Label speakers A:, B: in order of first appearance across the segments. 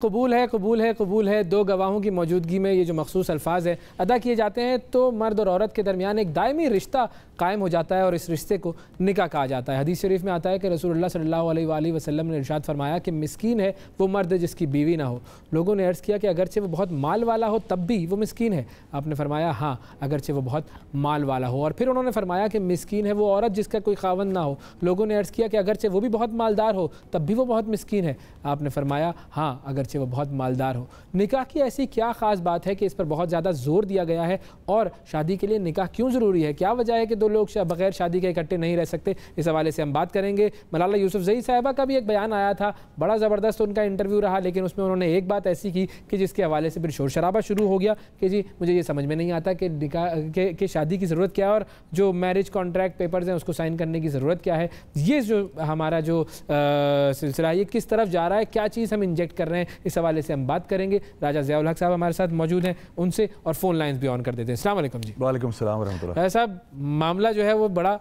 A: قبول ہے قبول ہے قبول ہے دو گواہوں کی موجودگی میں یہ جو مخصوص الفاظ ہیں ادا کیے جاتے ہیں تو مرد اور عورت کے درمیان ایک دائمی رشتہ قائم ہو جاتا ہے اور اس رشتے کو نکاح کہا جاتا ہے۔ حدیث شریف میں آتا ہے کہ رسول اللہ صلی اللہ علیہ وآلہ وسلم نے ارشاد فرمایا کہ مسکین ہے وہ مرد جس کی بیوی نہ ہو۔ لوگوں نے عرض کیا کہ اگرچہ وہ بہت مال والا ہو تب بھی وہ مسکین ہے؟ آپ نے فرمایا ہاں اگرچہ وہ بہت مال والا ہو، اور پھر انہوں نے فرمایا کہ مسکین ہے وہ عورت جس کا کوئی خاوند نہ ہو۔ لوگوں نے عرض کیا کہ اگرچہ وہ بھی بہت مالدار ہو تب بھی وہ بہت مسکین ہے؟ آپ نے فرمایا ہاں اگرچہ وہ بہت مالدار ہو۔ نکاح کی ایسی کیا خاص بات ہے کہ اس پر بہت زیادہ زور دیا گیا ہے، اور شادی کے لیے نکاح کیوں ضروری ہے؟ کیا وجہ ہے کہ دو لوگ بغیر شادی کے اکٹھے نہیں رہ سکتے؟ اس حوالے سے ہم بات کریں گے۔ ملالہ یوسفزئی صاحبہ کا بھی ایک بیان آیا تھا، بڑا زبردست ان کا انٹرویو رہا، لیکن اس میں انہوں نے ایک بات ایسی کی کہ جس کے حوالے سے پھر شور شرابہ شروع ہو گیا کہ جی مجھے یہ سمجھ میں نہیں آتا کہ نکاح کہ شادی کی ضرورت کیا ہے اور جو میرج کانٹریکٹ پیپرز ہیں اس کو سائن کرنے کی ضرورت کیا ہے۔ یہ جو ہمارا جو سلسلہ ہے یہ کس طرف جا رہا ہے، کیا چیز ہم انجیکٹ کر رہے ہیں، اس حوالے سے ہم بات کریں گے۔ راجہ ضیاء الحق صاحب ہمارے ساتھ موجود ہیں، ان سے اور فون لائنز بھی آن کر دیتے ہیں۔ السلام علیکم جی۔
B: وعلیکم السلام ورحمۃ اللہ۔
A: راجہ صاحب معاملہ جو ہے وہ بڑا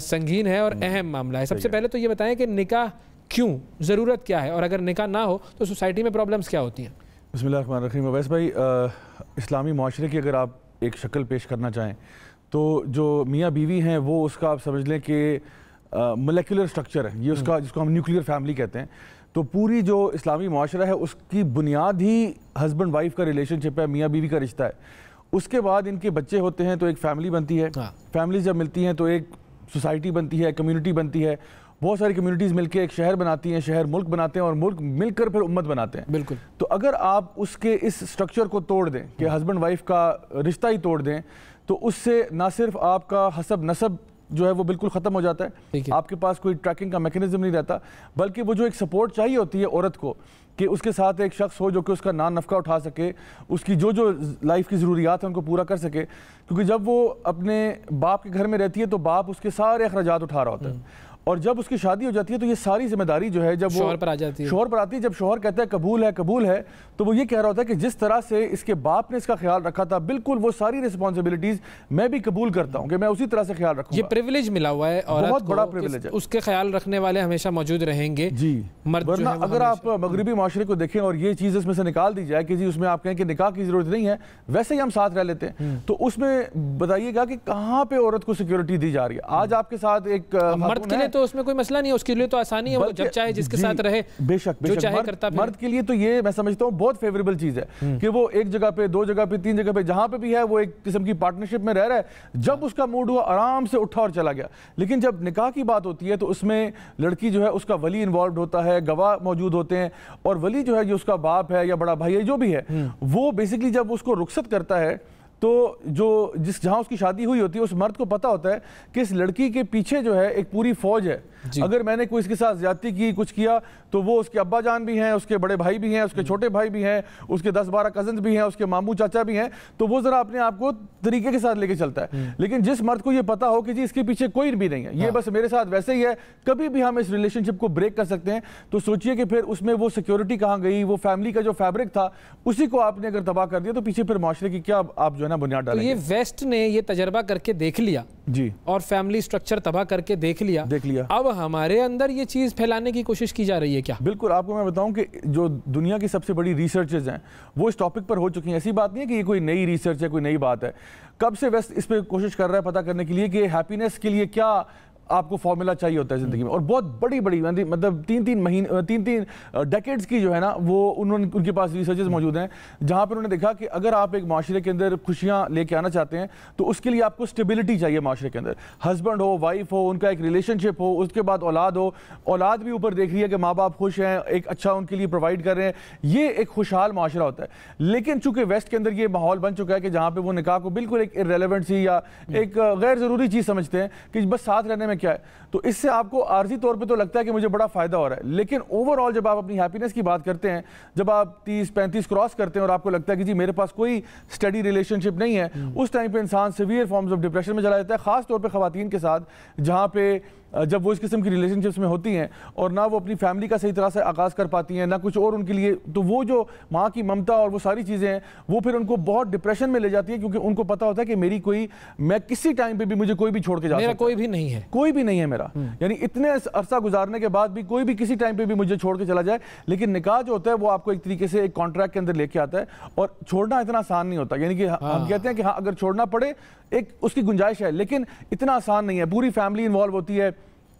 A: سنگین ہے اور اہم معاملہ ہے۔ سب سے پہلے تو یہ بتائیں کہ نکاح کیوں، ضرورت کیا ہے، اور اگر نکاح نہ ہو تو سوسائٹی میں پرابلمز کیا ہوتی ہیں؟
B: بسم اللہ الرحمن الرحیم۔ اویس بھائی، اسلامی معاشرے کی اگر آپ ایک شکل پیش کرنا چاہیں تو جو میاں بیوی ہیں وہ اس کا آپ سمجھ لیں کہ مولیکولر سٹرکچر ہے، یہ اس کا جس کو ہم نیوکلیئر فیملی کہتے ہیں۔ تو پوری جو اسلامی معاشرہ ہے اس کی بنیاد ہی ہسبینڈ وائف کا ریلیشن شپ ہے، میاں بیوی کا رشتہ ہے۔ اس کے بعد ان کے بچے ہوتے ہیں تو ایک فیملی بنتی ہے، فیملی جب ملتی ہیں تو ایک سوسائٹی بنتی ہے، کمیونٹی بنتی ہے، بہت ساری کمیونٹیز مل کے ایک شہر بناتی ہیں، شہر ملک بناتے ہیں، اور ملک مل کر پھر امت بناتے ہیں۔
A: بالکل۔
B: تو اگر آپ اس کے اس سٹرکچر کو توڑ دیں کہ ہسبینڈ وائف کا رشتہ ہی توڑ دیں تو اس سے نہ صرف آپ کا حسب نسب جو ہے وہ بالکل ختم ہو جاتا ہے، آپ کے پاس کوئی ٹریکنگ کا میکنزم نہیں رہتا، بلکہ وہ جو ایک سپورٹ چاہیے ہوتی ہے عورت کو کہ اس کے ساتھ ایک شخص ہو جو کہ اس کا نان نفقہ اٹھا سکے، اس کی جو لائف کی ضروریات ہیں ان کو پورا کر سکے، کیونکہ جب وہ اپنے باپ کے گھر میں رہتی ہے تو باپ اس کے سارے اخراجات اٹھا رہا ہوتا ہے، اور جب اس کی شادی ہو جاتی ہے تو یہ ساری ذمہ داری جو ہے جب وہ
A: شوہر پر آتی ہے،
B: جب شوہر کہتا ہے قبول ہے تو وہ یہ کہہ رہا ہوتا ہے کہ جس طرح سے اس کے باپ نے اس کا خیال رکھا تھا بالکل وہ ساری رسپانسبلٹیز میں بھی قبول کرتا ہوں کہ میں اسی طرح سے خیال رکھوں گا۔
A: یہ پریویلیج ملا ہوا ہے عورت کو،
B: بہت بڑا پریویلیج ہے،
A: اس کے خیال رکھنے والے ہمیشہ موجود رہیں گے
B: جی۔
A: مرد
B: ورنہ اگر آپ مغربی معاشرے کو دیکھیں اور یہ چیز اس میں سے نکال دی جائے کہ جی اس میں آپ کہیں کہ نکاح کی ضرورت نہیں ہے، ویسے ہی ہم ساتھ رہ لیتے ہیں، تو اس میں بتائیے گا کہ کہاں پہ عورت کو سیکیورٹی دی جا رہی ہے۔ آج آپ کے ساتھ ایک
A: مرد کے لیے تو اس میں کوئی مسئلہ نہیں ہے، اس کے لیے تو آسانی ہے، وہ جب چاہے جس کے ساتھ رہے،
B: بے شک
A: جو چاہے کرتا۔
B: مرد کے لیے تو یہ میں سمجھتا ہوں بہت فیوریبل چیز ہے کہ وہ ایک جگہ پہ، دو جگہ پہ، تین جگہ پہ، جہاں پہ بھی ہے وہ ایک قسم کی پارٹنرشپ میں رہ رہا ہے، جب اس کا موڈ ہوا آرام سے اٹھا اور چلا گیا۔ لیکن جب نکاح کی بات ہوتی ہے تو اس میں لڑکی جو ہے اس کا ولی انوالوڈ ہوتا ہے، گواہ موجود ہوتے ہیں، اور ولی جو ہے جو اس کا باپ ہے یا بڑا بھائی ہے جو بھی ہے، وہ بیسیکلی جب اس کو رخصت کرتا ہے تو جہاں اس کی شادی ہوئی ہوتی ہے اس مرد کو پتہ ہوتا ہے کہ اس لڑکی کے پیچھے جو ہے ایک پوری فوج ہے، اگر میں نے کوئی اس کے ساتھ زیادتی کی، کچھ کیا، تو وہ اس کے ابا جان بھی ہیں، اس کے بڑے بھائی بھی ہیں، اس کے چھوٹے بھائی بھی ہیں، اس کے 10-12 کزنز بھی ہیں، اس کے ماموں چاچا بھی ہیں، تو وہ ذرا اپنے آپ کو طریقے کے ساتھ لے کے چلتا ہے۔ لیکن جس مرد کو یہ پتہ ہو کہ جی اس کے پیچھے کوئی بھی نہیں ہے، یہ بس میرے ساتھ ویسے ہی ہے، کبھی بھی ہم اس ریلیشن شپ کو بریک کر سکتے ہیں، تو سوچئے کہ پھر اس میں وہ سیکیورٹی کہاں گئی، وہ فیملی کا جو فیبرک تھا اسی کو آپ نے اگر تباہ کر دیا تو پیچھے پھر معاشرے کی کیا آپ جو ہے نا بنیاد ڈالیں گے۔
A: یہ ویسٹ نے یہ تجربہ کر کے دیکھ لیا
B: جی،
A: اور فیملی سٹرکچر تباہ کر کے دیکھ لیا، اب ہمارے اندر یہ چیز پھیلانے کی کوشش کی جا رہی ہے کیا؟
B: بالکل، آپ کو میں بتاؤں کہ جو دنیا کی سب سے بڑی ریسرچز ہیں وہ اس ٹاپک پر ہو چکی ہیں، ایسی بات نہیں ہے کہ یہ کوئی نئی ریسرچ ہے، کوئی نئی بات ہے۔ کب سے ویسٹ اس پہ کوشش کر رہا ہے پتہ کرنے کے لیے کہ ہیپینس کے لیے کیا آپ کو فارمولا چاہیے ہوتا ہے زندگی میں، اور بہت بڑی مطلب تین ڈیکیڈز کی جو ہے نا وہ ان کے پاس ریسرچز موجود ہیں جہاں پر انہوں نے دیکھا کہ اگر آپ ایک معاشرے کے اندر خوشیاں لے کے آنا چاہتے ہیں تو اس کے لیے آپ کو سٹیبلٹی چاہیے معاشرے کے اندر، ہسبینڈ ہو، وائف ہو، ان کا ایک ریلیشن شپ ہو، اس کے بعد اولاد ہو، اولاد بھی اوپر دیکھ رہی ہے کہ ماں باپ خوش ہیں، ایک اچھا ان کے لیے پرووائڈ کر رہے ہیں، یہ ایک خوشحال معاشرہ ہوتا ہے۔ لیکن چونکہ ویسٹ کے اندر یہ ماحول بن چکا ہے کہ جہاں پہ وہ نکاح کو بالکل ایک irrelevant سی یا ایک غیر ضروری چیز سمجھتے ہیں کہ بس ساتھ رہنے میں کیا ہے، تو اس سے آپ کو عارضی طور پہ تو لگتا ہے کہ مجھے بڑا فائدہ ہو رہا ہے، لیکن اوور آل جب آپ اپنی ہیپینس کی بات کرتے ہیں، جب آپ 30-35 کراس کرتے ہیں اور آپ کو لگتا ہے کہ جی میرے پاس کوئی سٹیڈی ریلیشن شپ نہیں ہے، اس ٹائم پہ انسان سیویئر فارمز آف ڈپریشن میں چلا جاتا ہے، خاص طور پہ خواتین کے ساتھ جہاں پہ جب وہ اس قسم کی ریلیشن شپس میں ہوتی ہیں اور نہ وہ اپنی فیملی کا صحیح طرح سے آغاز کر پاتی ہیں نہ کچھ اور ان کے لیے, تو وہ جو ماں کی ممتا اور وہ ساری چیزیں ہیں وہ پھر ان کو بہت ڈپریشن میں لے جاتی ہے, کیونکہ ان کو پتا ہوتا ہے کہ میری کوئی, میں کسی ٹائم پہ بھی مجھے کوئی بھی چھوڑ کے جا سکتا ہے,
A: کوئی بھی نہیں ہے,
B: کوئی بھی نہیں ہے میرا, یعنی اتنے عرصہ گزارنے کے بعد بھی کوئی بھی کسی ٹائم پہ بھی مجھے چھوڑ کے چلا جائے. لیکن نکاح جو ہوتا ہے وہ آپ کو ایک طریقے سے ایک کانٹریکٹ کے اندر لے کے آتا ہے, اور چھوڑنا اتنا آسان نہیں ہوتا. یعنی کہ ہم کہتے ہیں کہ ہاں اگر چھوڑنا پڑے ایک اس کی گنجائش ہے, لیکن اتنا آسان نہیں ہے. پوری فیملی انوالو ہوتی ہے,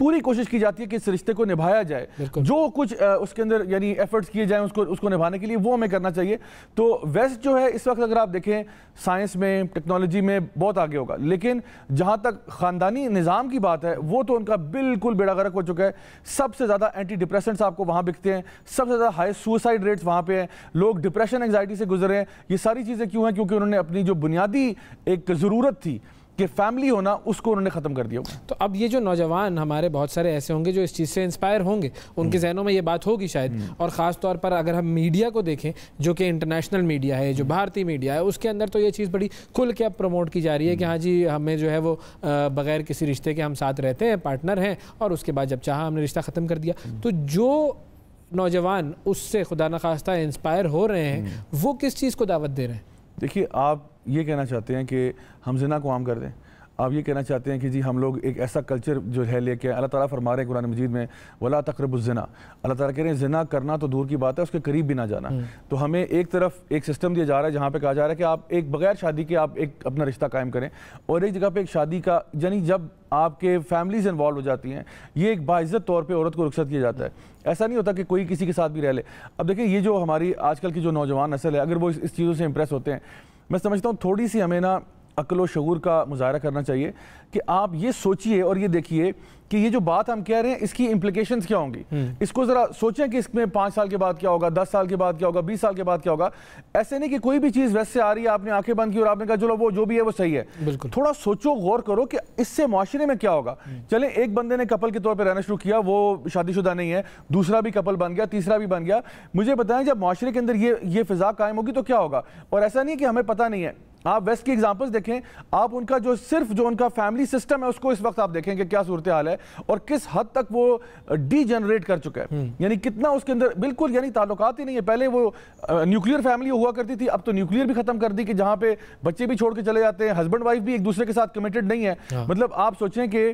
B: پوری کوشش کی جاتی ہے کہ اس رشتے کو نبھایا جائے, جو کچھ اس کے اندر یعنی ایفرٹس کیے جائیں اس کو نبھانے کے لیے, وہ ہمیں کرنا چاہیے. تو ویسٹ جو ہے اس وقت اگر آپ دیکھیں سائنس میں, ٹیکنالوجی میں بہت آگے ہوگا, لیکن جہاں تک خاندانی نظام کی بات ہے وہ تو ان کا بالکل بیڑا غرق ہو چکا ہے. سب سے زیادہ اینٹی ڈپریسنٹس آپ کو وہاں بکتے ہیں, سب سے زیادہ ہائی سوسائڈ ریٹس وہاں پہ ہیں, لوگ ڈپریشن انگزائٹی سے گزر رہے ہیں. یہ ساری چیزیں کیوں ہیں؟ کیونکہ انہوں نے اپنی جو بنیادی ایک ضرورت تھی کہ فیملی ہونا, اس کو انہوں نے ختم کر دیا.
A: تو اب یہ جو نوجوان ہمارے بہت سارے ایسے ہوں گے جو اس چیز سے انسپائر ہوں گے, ان کے ذہنوں میں یہ بات ہوگی شاید, اور خاص طور پر اگر ہم میڈیا کو دیکھیں جو کہ انٹرنیشنل میڈیا ہے, جو بھارتی میڈیا ہے, اس کے اندر تو یہ چیز بڑی کھل کے اب پروموٹ کی جا رہی ہے کہ ہاں جی ہمیں جو ہے وہ بغیر کسی رشتے کے ہم ساتھ رہتے ہیں, پارٹنر ہیں, اور اس کے بعد جب چاہا ہم نے رشتہ ختم کر دیا. تو جو نوجوان اس سے خدا نخواستہ انسپائر ہو رہے ہیں وہ کس چیز کو دعوت دے رہے ہیں؟
B: دیکھیے, آپ یہ کہنا چاہتے ہیں کہ ہم زنا کو عام کر دیں, آپ یہ کہنا چاہتے ہیں کہ جی ہم لوگ ایک ایسا کلچر جو ہے لے کے, اللہ تعالیٰ فرما رہے ہیں قرآن مجید میں وَلَا تَقْرَبُوا الزِّنَا, اللہ تعالیٰ کہہ رہے ہیں زنا کرنا تو دور کی بات ہے, اس کے قریب بھی نہ جانا. تو ہمیں ایک طرف ایک سسٹم دیا جا رہا ہے جہاں پہ کہا جا رہا ہے کہ آپ ایک بغیر شادی کے آپ ایک اپنا رشتہ قائم کریں, اور ایک جگہ پہ ایک شادی کا, یعنی جب آپ کے فیملیز انوالو ہو جاتی ہیں, یہ ایک باعزت طور پہ عورت کو رخصت کیا جاتا ہے. ایسا نہیں ہوتا کہ کوئی کسی کے ساتھ بھی رہ لے. اب دیکھیں یہ جو ہماری آج کل کی جو نوجوان نسل ہے, اگر وہ اس چیزوں سے امپریس ہوتے ہیں, میں سمجھتا ہوں تھوڑی سی ہمیں نا عقل و شعور کا مظاہرہ کرنا چاہیے کہ آپ یہ سوچئے اور یہ دیکھیے کہ یہ جو بات ہم کہہ رہے ہیں اس کی امپلیکیشنز کیا ہوں گی. اس کو ذرا سوچیں کہ اس میں 5 سال کے بعد کیا ہوگا, 10 سال کے بعد کیا ہوگا, 20 سال کے بعد کیا ہوگا. ایسے نہیں کہ کوئی بھی چیز ویسے آ رہی ہے, آپ نے آنکھیں بند کی اور آپ نے کہا چلو وہ جو بھی ہے وہ صحیح ہے. تھوڑا سوچو, غور کرو کہ اس سے معاشرے میں کیا ہوگا. چلیں ایک بندے نے کپل کے طور پہ رہنا شروع کیا, وہ شادی شدہ نہیں ہے, دوسرا بھی کپل بن گیا, تیسرا بھی بن گیا. مجھے بتائیں جب معاشرے کے اندر یہ فضا قائم ہوگی تو کیا ہوگا. اور ایسا نہیں کہ ہمیں پتہ نہیں ہے, آپ ویسٹ کی ایگزامپلز دیکھیں, آپ ان کا جو صرف جو ان کا فیملی سسٹم ہے اس کو اس وقت آپ دیکھیں کہ کیا صورتحال ہے اور کس حد تک وہ ڈی جنریٹ کر چکا ہے. یعنی کتنا اس کے اندر بالکل یعنی تعلقات ہی نہیں ہے. پہلے وہ نیوکلیئر فیملی ہوا کرتی تھی, اب تو نیوکلیئر بھی ختم کر دی کہ جہاں پہ بچے بھی چھوڑ کے چلے جاتے ہیں, ہسبینڈ وائف بھی ایک دوسرے کے ساتھ کمیٹڈ نہیں ہے. مطلب آپ سوچیں کہ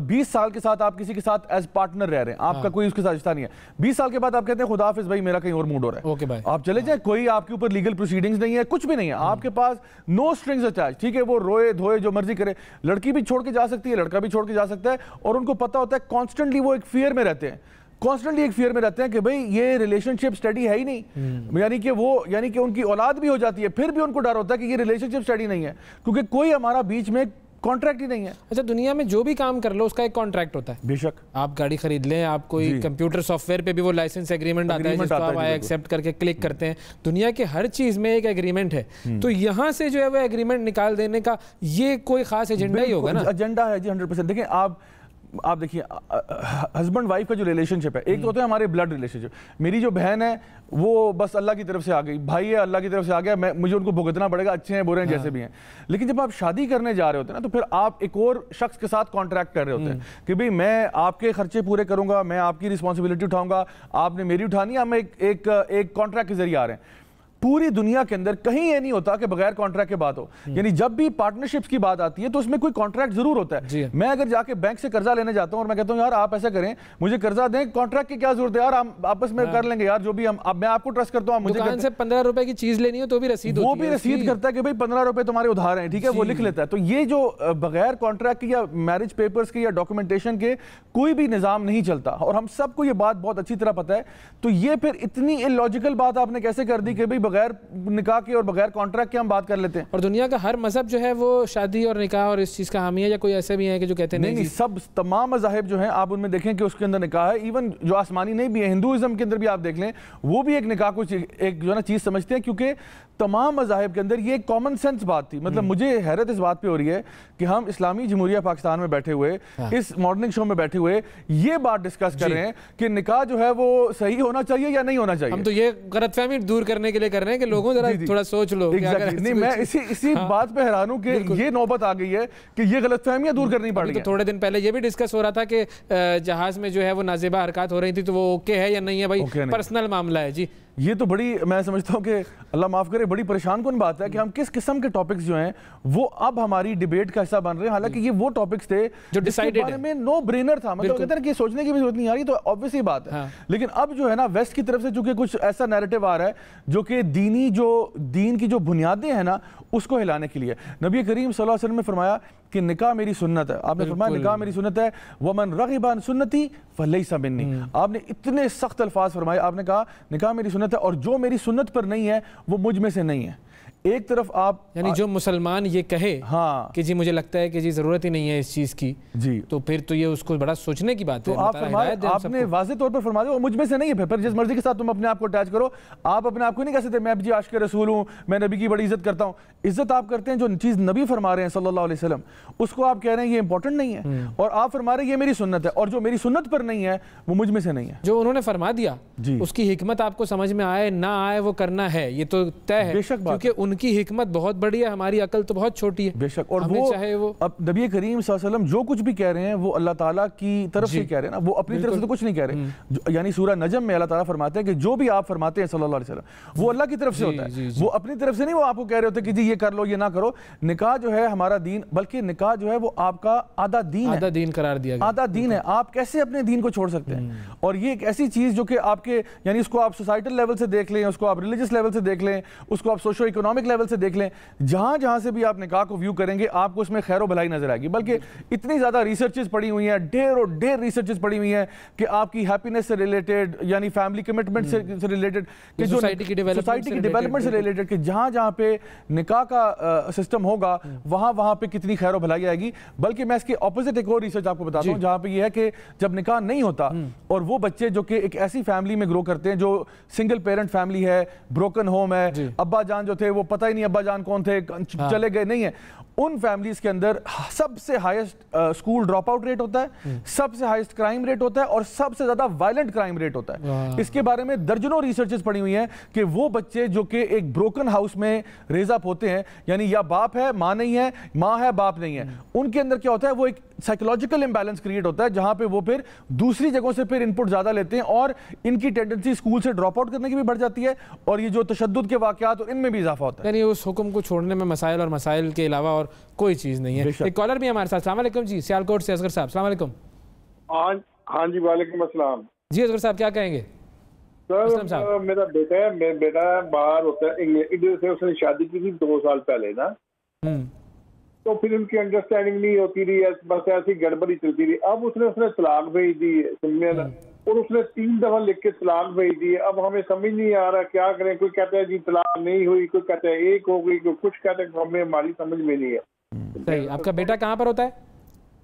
B: 20 سال کے ساتھ آپ کسی کے ساتھ ایز پارٹنر رہ رہے ہیں, آپ کا کوئی اس کے ساتھ رشتہ نہیں ہے. 20 سال کے بعد آپ کہتے ہیں خدا حافظ بھائی میرا کہیں اور موڈ ہو رہا ہے, آپ چلے جائیں, کوئی آپ کے اوپر لیگل پروسیڈنگز نہیں ہے, کچھ بھی نہیں ہے, آپ کے پاس نو اسٹرنگز اٹیچ. ٹھیک ہے, وہ روئے دھوئے جو مرضی کرے, لڑکی بھی چھوڑ کے جا سکتی ہے, لڑکا بھی چھوڑ کے جا سکتا ہے, اور ان کو پتہ ہوتا ہے کانسٹنٹلی وہ ایک فیئر میں رہتے ہیں, کانسٹنٹلی ایک فیئر میں رہتے ہیں کہ بھئی یہ ریلیشن شپ سٹڈی ہے ہی نہیں. یعنی کہ ان کی اولاد بھی ہو جاتی ہے, پھر بھی ان کو ڈر ہوتا ہے کہ یہ ریلیشن شپ سٹڈی نہیں ہے, کیونکہ کوئی ہمارا بیچ میں کانٹریکٹ ہی نہیں ہے.
A: اچھا, دنیا میں جو بھی کام کر لو اس کا ایک کانٹریکٹ ہوتا ہے.
B: بے شک, آپ
A: گاڑی خرید لیں, آپ کوئی کمپیوٹر سافٹ ویئر پہ بھی وہ لائسنس ایگریمنٹ آتا ہے جس کو آپ ایکسیپٹ کر کے کلک کرتے ہیں. دنیا کے ہر چیز میں ایک ایگریمنٹ ہے, تو یہاں سے جو ہے وہ ایگریمنٹ نکال دینے کا یہ کوئی خاص ایجنڈا ہی ہوگا نا.
B: ایجنڈا ہے جی 100%. دیکھیں آپ دیکھیے ہسبینڈ وائف کا جو ریلیشن شپ ہے, ایک تو ہوتا ہے ہمارے بلڈ ریلیشن شپ. میری جو بہن ہے وہ بس اللہ کی طرف سے آ گئی, بھائی ہے اللہ کی طرف سے آ گیا, مجھے ان کو بھگتنا پڑے گا, اچھے ہیں برے ہیں جیسے بھی ہیں. لیکن جب آپ شادی کرنے جا رہے ہوتے ہیں نا, تو پھر آپ ایک اور شخص کے ساتھ کانٹریکٹ کر رہے ہوتے ہیں کہ بھئی میں آپ کے خرچے پورے کروں گا, میں آپ کی رسپانسبلٹی اٹھاؤں گا, آپ نے میری اٹھانی ہے, ہم ایک کانٹریکٹ کے ذریعے آ رہے ہیں. پوری دنیا کے اندر کہیں یہ نہیں ہوتا کہ بغیر کانٹریکٹ کے بات ہو. یعنی جب بھی پارٹنرشپس کی بات آتی ہے تو اس میں کوئی کانٹریکٹ ضرور ہوتا ہے. میں اگر جا کے بینک سے قرضہ لینے جاتا ہوں اور میں کہتا ہوں یار آپ ایسا کریں مجھے قرضہ دیں, کانٹریکٹ کی کیا ضرورت ہے یار, ہم آپس میں کر لیں گے یار جو بھی, میں آپ کو ٹرسٹ کرتا ہوں.
A: دکان سے 15 روپے کی چیز لینی ہو تو بھی رسید ہوتی ہے,
B: وہ بھی رسید کرتا ہے کہ بھئی 15 روپے تمہارے ادھار ہیں, ٹھیک ہے, وہ لکھ لیتا ہے. تو یہ جو بغیر کانٹریکٹ کے یا میرج پیپرز کے یا ڈاکومنٹیشن کے کوئی بھی نظام نہیں چلتا, اور ہم سب کو یہ بات بہت اچھی طرح پتہ ہے. تو یہ پھر اتنی illogical بات آپ نے کیسے کر دی کہ بھئی بغیر نکاح کے اور بغیر کانٹریکٹ کے ہم بات کر لیتے ہیں.
A: اور دنیا کا ہر مذہب جو ہے وہ شادی اور نکاح اور اس چیز کا حامی ہے, یا کوئی ایسے بھی ہیں کہ جو کہتے ہیں
B: نہیں, سب تمام مذاہب جو ہیں آپ ان میں دیکھیں کہ اس کے اندر نکاح ہے. ایون جو آسمانی نہیں بھی ہے, ہندوازم کے اندر بھی آپ دیکھ لیں, وہ بھی ایک نکاح کو ایک جو ہے نا چیز سمجھتے ہیں, کیونکہ تمام مذاہب کے اندر یہ ایک کامن سینس بات تھی. مطلب مجھے حیرت اس بات پہ ہو رہی ہے کہ ہم اسلامی جمہوریہ پاکستان میں بیٹھے ہوئے, اس مارننگ شو میں بیٹھے ہوئے یہ بات ڈسکس کر رہے ہیں کہ نکاح جو ہے وہ صحیح ہونا چاہیے یا نہیں ہونا چاہیے.
A: ہم تو یہ غلط فہمی دور کرنے کے لیے کر کر رہے ہیں کہ لوگوں ذرا تھوڑا سوچ لو.
B: نہیں میں اسی بات پہ حیران ہوں کہ یہ نوبت آ گئی ہے کہ یہ غلط فہمیاں دور کرنی پڑ رہی ہیں.
A: تھوڑے دن پہلے یہ بھی ڈسکس ہو رہا تھا کہ جہاز میں جو ہے وہ نازیبہ حرکات ہو رہی تھی تو وہ اوکے ہے یا نہیں ہے بھائی, پرسنل معاملہ ہے. جی
B: یہ تو بڑی, میں سمجھتا ہوں کہ اللہ معاف کرے, بڑی پریشان کن بات ہے کہ ہم کس قسم کے ٹاپکس جو ہیں وہ اب ہماری ڈیبیٹ کا حصہ بن رہے ہیں, حالانکہ یہ وہ ٹاپکس تھے جو ڈیسائیڈڈ بارے میں نو برینر تھا. مطلب کہتے ہیں کہ سوچنے کی بھی ضرورت نہیں آ رہی, تو obvious ہی بات ہے. لیکن اب جو ہے نا ویسٹ کی طرف سے چونکہ کچھ ایسا نیریٹو آ رہا ہے جو کہ دین کی جو بنیادیں ہیں نا اس کو ہلانے کے لیے. نبی کریم صلی اللہ علیہ وسلم نے فرمایا کہ نکاح میری سنت ہے. آپ نے فرمایا نکاح میری سنت ہے, وَمَنْ رَغِبَ عَنْ سُنَّتِي فَلَيْسَ مِنِّي. آپ نے اتنے سخت الفاظ فرمائے, آپ نے کہا نکاح میری سنت ہے اور جو میری سنت پر نہیں ہے وہ مجھ میں سے نہیں ہے. ایک طرف آپ
A: یعنی جو مسلمان یہ کہے کہ جی مجھے لگتا ہے کہ جی ضرورت ہی نہیں ہے اس چیز کی, جی تو پھر تو یہ اس کو بڑا سوچنے کی بات ہے.
B: آپ نے واضح طور پر فرما دیا وہ مجھ میں سے نہیں ہے. پھر جس مرضی کے ساتھ تم اپنے آپ کو اٹیچ کرو, آپ اپنے آپ کو نہیں کہہ سکتے میں جی عاشق رسول ہوں, میں نبی کی بڑی عزت کرتا ہوں. عزت آپ کرتے ہیں جو چیز نبی فرما رہے ہیں صلی اللہ علیہ وسلم, اس کو آپ کہہ رہے ہیں یہ امپورٹنٹ نہیں ہے, اور آپ فرما رہے ہیں یہ میری سنت ہے, اور جو میری سنت پر نہیں ہے وہ مجھ میں سے نہیں ہے.
A: جو انہوں نے فرما دیا اس کی حکمت آپ کو سمجھ میں آئے نہ آئے وہ کرنا ہے, یہ تو طے ہے, کیونکہ ان کی حکمت بہت بڑی ہے, ہماری عقل تو بہت چھوٹی ہے.
B: بے شک. اور وہ اب نبی کریم صلی اللہ علیہ وسلم جو کچھ بھی کہہ رہے ہیں وہ اللہ تعالیٰ کی طرف سے کہہ رہے ہیں نا, وہ اپنی طرف سے تو کچھ نہیں کہہ رہے. یعنی سورہ نجم میں اللہ تعالیٰ فرماتے ہیں کہ جو بھی آپ فرماتے ہیں صلی اللہ علیہ وسلم وہ اللہ کی طرف سے ہوتا ہے, وہ اپنی طرف سے نہیں. وہ آپ کو کہہ رہے ہوتے کہ جی یہ کر لو یہ نہ کرو. نکاح جو ہے ہمارا دین, بلکہ نکاح جو ہے وہ آپ کا آدھا دین ہے,
A: آدھا دین قرار دیا گیا,
B: آدھا دین ہے. آپ کیسے اپنے دین کو چھوڑ سکتے ہیں؟ اور یہ ایک ایسی چیز جو کہ آپ کے یعنی اس کو آپ سوسائٹل لیول سے دیکھ لیں, اس کو آپ ریلیجس لیول سے دیکھ لیں, اس کو آپ سوشو اکنامک لیول سے دیکھ لیں, جہاں سے بھی آپ نکاح کو ویو کریں گے آپ کو اس میں خیر و بھلائی نظر آئے گی. بلکہ اتنی زیادہ ریسرچز پڑی ہوئی ہیں, ڈھیر ریسرچز پڑی ہوئی ہیں کہ آپ کی ہیپینس سے ریلیٹڈ, یعنی فیملی کمٹمنٹ سے ریلیٹڈ, کہ جو سوسائٹی کی ڈیولپمنٹ سے ریلیٹڈ, کہ جہاں پہ نکاح کا سسٹم ہوگا وہاں پہ کتنی خیر و بھلائی آئے گی. بلکہ میں اس کے اپوزٹ ایک اور ریسرچ آپ کو بتاتا ہوں جہاں پہ یہ ہے کہ جب نکاح نہیں ہوتا اور وہ بچے جو کہ ایک ایسی فیملی میں گرو کرتے ہیں جو سنگل پیرنٹ فیملی ہے, بروکن ہوم ہے, ابا جان جو تھے وہ پتہ ہی نہیں ابا جان کون تھے, چلے گئے نہیں ہیں, ان فیملیز کے اندر سب سے highest school drop out rate ہوتا ہے, سب سے ہائیسٹ کرائم ریٹ ہوتا ہے, اور سب سے زیادہ وائلنٹ کرائم ریٹ ہوتا ہے. اس کے بارے میں درجنوں ریسرچز پڑی ہوئی ہیں کہ وہ بچے جو کہ ایک بروکن ہاؤس میں ریز اپ ہوتے ہیں, یعنی یا باپ ہے ماں نہیں ہے, ماں ہے باپ نہیں ہے, ان کے اندر کیا ہوتا ہے وہ ایک سائیکولوجیکل امبیلنس کریٹ ہوتا ہے جہاں پہ وہ پھر دوسری جگہوں سے پھر انپٹ زیادہ لیتے ہیں, اور ان کی ٹینڈنسی اسکول سے ڈراپ آؤٹ کرنے کی بھی بڑھ جاتی ہے, اور یہ جو تشدد کے واقعات ان میں بھی اضافہ ہوتا ہے.
A: یعنی اس حکم کو چھوڑنے میں مسائل اور مسائل کے علاوہ اور کوئی چیز نہیں ہے. ایک کالر بھی ہمارے ساتھ. السلام علیکم جی, سیالکوٹ سے اصغر صاحب. السلام علیکم.
C: ہاں جی وعلیکم السلام.
A: جی اصغر صاحب کیا کہیں گے؟
C: سر میرا بیٹا باہر ہوتا ہے, ادھر سے اس نے شادی کی تھی 2 سال پہلے نا, تو پھر ان کی انڈرسٹینڈنگ نہیں ہوتی رہی, بس ایسی گڑبڑی چلتی رہی. اب اس نے طلاق بھیج دی ہے نا, اور اس نے 3 دفعہ لکھ کے طلاق بھیج دی ہے. اب ہمیں سمجھ نہیں آ رہا کیا کریں. کوئی کہتا ہے جی طلاق نہیں ہوئی, کوئی کہتا ہے 1 ہو گئی, کوئی کچھ کہتا ہے, ہمیں ہماری سمجھ میں نہیں ہے.
A: صحیح. آپ کا بیٹا کہاں پر ہوتا ہے؟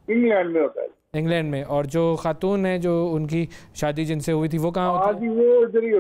C: انگلینڈ میں ہوتا ہے.
A: انگلینڈ میں. اور جو خاتون ہے جو ان کی شادی جن سے ہوئی تھی وہ کہاں ہوتی ہے؟
C: جی وہ ادھر ہی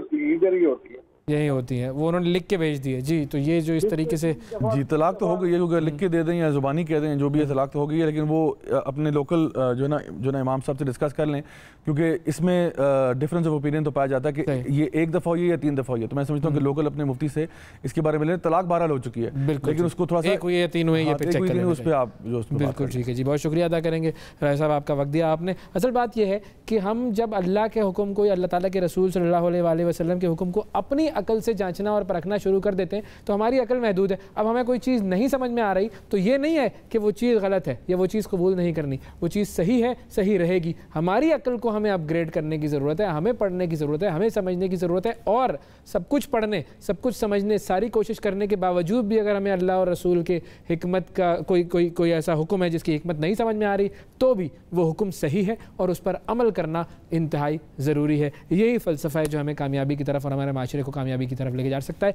C: ہوتی ہے.
A: یہی ہوتی ہیں, وہ انہوں نے لکھ کے بھیج دی ہے. جی تو یہ جو اس طریقے سے
B: جی طلاق تو ہو گئی ہے, کیونکہ لکھ کے دے دیں یا زبانی کہہ دیں, جو بھی ہے طلاق تو ہو گئی ہے, لیکن وہ اپنے لوکل جو ہے نا امام صاحب سے ڈسکس کر لیں, کیونکہ اس میں ڈفرینس آف اوپینین تو پایا جاتا ہے کہ یہ 1 دفعہ ہوئی ہے یا 3 دفعہ ہوئی ہے. تو میں سمجھتا ہوں کہ لوکل اپنے مفتی سے اس کے بارے میں لیں. طلاق 12 ہو چکی ہے, لیکن اس کو تھوڑا سا
A: 1 ہوئی ہے 3 ہوئی ہے, یہ پھر چیک کریں
B: اس پہ آپ جو اس میں.
A: بالکل ٹھیک ہے جی, بہت شکریہ ادا کریں گے رائے صاحب, آپ کا وقت دیا آپ نے. اصل بات یہ ہے کہ ہم جب اللہ کے حکم کو یا اللہ تعالیٰ کے رسول صلی اللہ علیہ وآلہ وسلم کے حکم کو اپنی عقل سے جانچنا اور پرکھنا شروع کر دیتے ہیں تو ہماری عقل محدود ہے. اب ہمیں کوئی چیز نہیں سمجھ میں آ رہی تو یہ نہیں ہے کہ وہ چیز غلط ہے یا وہ چیز قبول نہیں کرنی, وہ چیز صحیح ہے, صحیح رہے گی. ہماری عقل کو ہمیں اپ گریڈ کرنے کی ضرورت ہے, ہمیں پڑھنے کی ضرورت ہے, ہمیں سمجھنے کی ضرورت ہے, اور سب کچھ پڑھنے سب کچھ سمجھنے ساری کوشش کرنے کے باوجود بھی اگر ہمیں اللہ اور رسول کے حکمت کا کوئی ایسا حکم ہے جس کی حکمت نہیں سمجھ میں آ رہی تو بھی وہ حکم صحیح ہے اور اس پر عمل کرنا انتہائی ضروری ہے. یہی فلسفہ ہے جو ہمیں کامیابی کی طرف اور ہمارے معاشرے کو کامیابی کی طرف لے کے جا سکتا ہے.